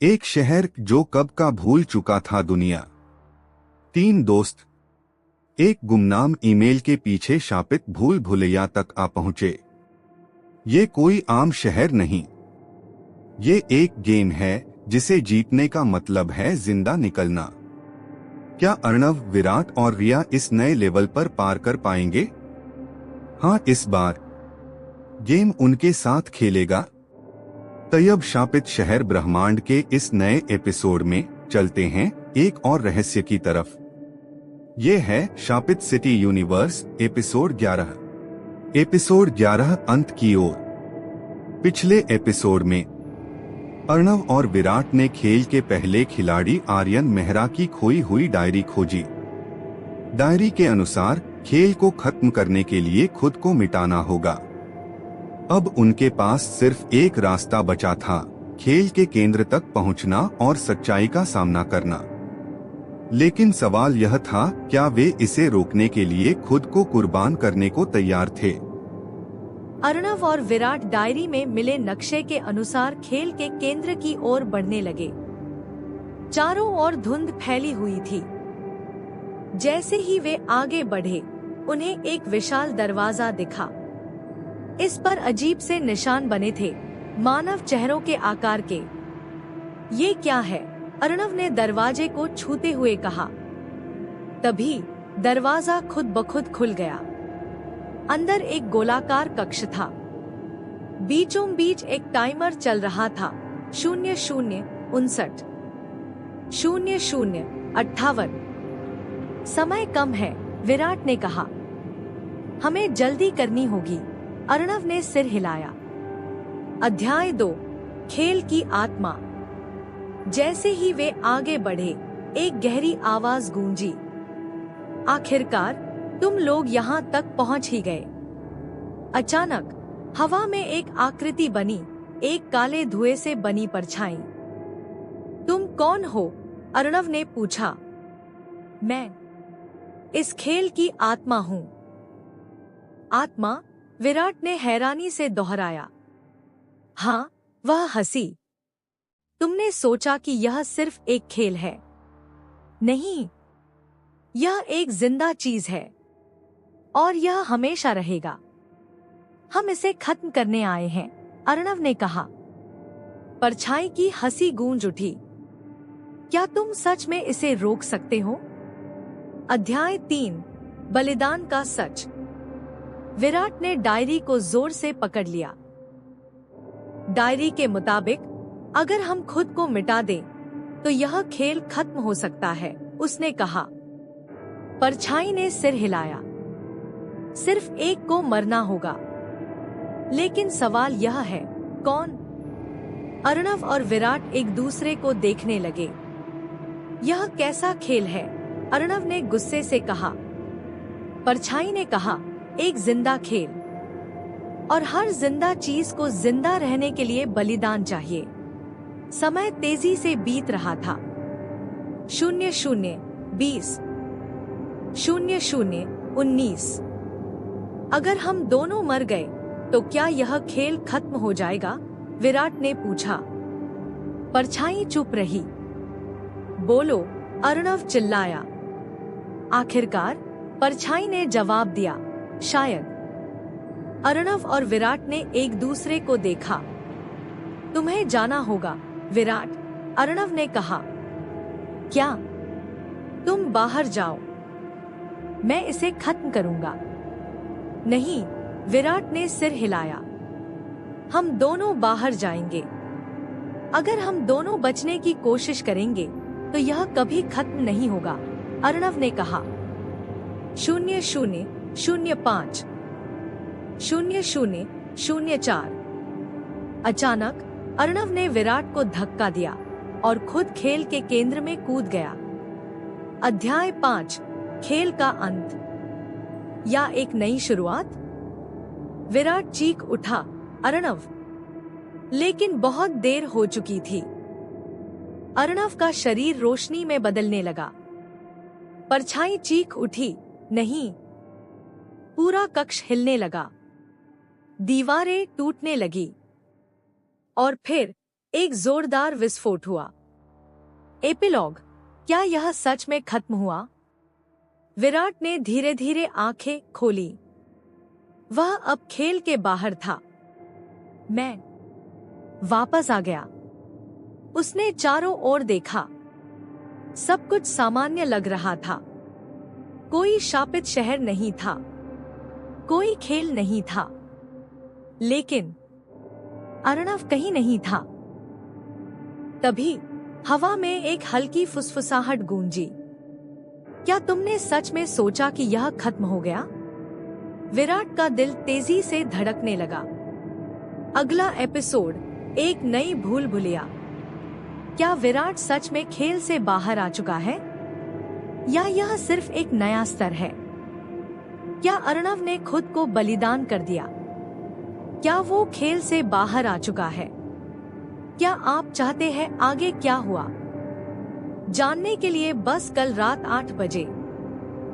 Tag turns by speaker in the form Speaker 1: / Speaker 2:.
Speaker 1: एक शहर जो कब का भूल चुका था दुनिया। तीन दोस्त एक गुमनाम ईमेल के पीछे शापित भूल भुलैया तक आ पहुंचे। ये कोई आम शहर नहीं, ये एक गेम है जिसे जीतने का मतलब है जिंदा निकलना। क्या अर्णव, विराट और रिया इस नए लेवल पर पार कर पाएंगे? हाँ, इस बार गेम उनके साथ खेलेगा। तैयब शापित शहर ब्रह्मांड के इस नए एपिसोड में चलते हैं एक और रहस्य की तरफ। ये है शापित सिटी यूनिवर्स एपिसोड 11। एपिसोड 11 अंत की ओर। पिछले एपिसोड में अर्णव और विराट ने खेल के पहले खिलाड़ी आर्यन मेहरा की खोई हुई डायरी खोजी। डायरी के अनुसार खेल को खत्म करने के लिए खुद को मिटाना होगा। अब उनके पास सिर्फ एक रास्ता बचा था, खेल के केंद्र तक पहुंचना और सच्चाई का सामना करना। लेकिन सवाल यह था, क्या वे इसे रोकने के लिए खुद को कुर्बान करने को तैयार थे?
Speaker 2: अर्णव और विराट डायरी में मिले नक्शे के अनुसार खेल के केंद्र की ओर बढ़ने लगे। चारों ओर धुंध फैली हुई थी। जैसे ही वे आगे बढ़े, उन्हें एक विशाल दरवाजा दिखा। इस पर अजीब से निशान बने थे, मानव चेहरों के आकार के। ये क्या है? अर्णव ने दरवाजे को छूते हुए कहा। तभी दरवाजा खुद ब खुद खुल गया। अंदर एक गोलाकार कक्ष था। बीचों बीच एक टाइमर चल रहा था। 00:59, 00:58। समय कम है, विराट ने कहा। हमें जल्दी करनी होगी। अर्णव ने सिर हिलाया। अध्याय 2, खेल की आत्मा। जैसे ही वे आगे बढ़े, एक गहरी आवाज गूंजी। आखिरकार तुम लोग यहाँ तक पहुँच ही गए। अचानक हवा में एक आकृति बनी, एक काले धुएं से बनी परछाई। तुम कौन हो? अर्णव ने पूछा। मैं इस खेल की आत्मा हूँ। आत्मा? विराट ने हैरानी से दोहराया। हाँ, वह हंसी। तुमने सोचा कि यह सिर्फ एक खेल है? नहीं, यह एक जिंदा चीज है और यह हमेशा रहेगा। हम इसे खत्म करने आए हैं, अर्णव ने कहा। परछाई की हंसी गूंज उठी। क्या तुम सच में इसे रोक सकते हो? अध्याय 3, बलिदान का सच। विराट ने डायरी को जोर से पकड़ लिया। डायरी के मुताबिक अगर हम खुद को मिटा दें तो यह खेल खत्म हो सकता है, उसने कहा। परछाई ने सिर हिलाया। सिर्फ एक को मरना होगा। लेकिन सवाल यह है, कौन? अर्णव और विराट एक दूसरे को देखने लगे। यह कैसा खेल है? अर्णव ने गुस्से से कहा। परछाई ने कहा, एक जिंदा खेल, और हर जिंदा चीज को जिंदा रहने के लिए बलिदान चाहिए। समय तेजी से बीत रहा था। 00:20, 00:19। अगर हम दोनों मर गए तो क्या यह खेल खत्म हो जाएगा? विराट ने पूछा। परछाई चुप रही। बोलो, अर्णव चिल्लाया। आखिरकार परछाई ने जवाब दिया, शायद। अर्णव और विराट ने एक दूसरे को देखा। तुम्हें जाना होगा, विराट, अर्णव ने कहा। क्या? तुम बाहर जाओ, मैं इसे खत्म करूंगा। नहीं, विराट ने सिर हिलाया। हम दोनों बाहर जाएंगे। अगर हम दोनों बचने की कोशिश करेंगे तो यह कभी खत्म नहीं होगा, अर्णव ने कहा। 00:05, 00:04। अचानक अर्णव ने विराट को धक्का दिया और खुद खेल के केंद्र में कूद गया। अध्याय 5, खेल का अंत या एक नई शुरुआत। विराट चीख उठा, अर्णव! लेकिन बहुत देर हो चुकी थी। अर्णव का शरीर रोशनी में बदलने लगा। परछाई चीख उठी, नहीं! पूरा कक्ष हिलने लगा। दीवारें टूटने लगी और फिर एक जोरदार विस्फोट हुआ। एपिलॉग, क्या यह सच में खत्म हुआ? विराट ने धीरे धीरे आंखें खोली। वह अब खेल के बाहर था। मैं वापस आ गया। उसने चारों ओर देखा। सब कुछ सामान्य लग रहा था। कोई शापित शहर नहीं था, कोई खेल नहीं था, लेकिन अर्णव कहीं नहीं था। तभी हवा में एक हल्की फुसफुसाहट गूंजी। क्या तुमने सच में सोचा कि यह खत्म हो गया? विराट का दिल तेजी से धड़कने लगा। अगला एपिसोड, एक नई भूल भुलैया। क्या विराट सच में खेल से बाहर आ चुका है, या यह सिर्फ एक नया स्तर है? क्या अर्णव ने खुद को बलिदान कर दिया? क्या वो खेल से बाहर आ चुका है? क्या आप चाहते हैं आगे क्या हुआ? जानने के लिए बस कल रात 8 बजे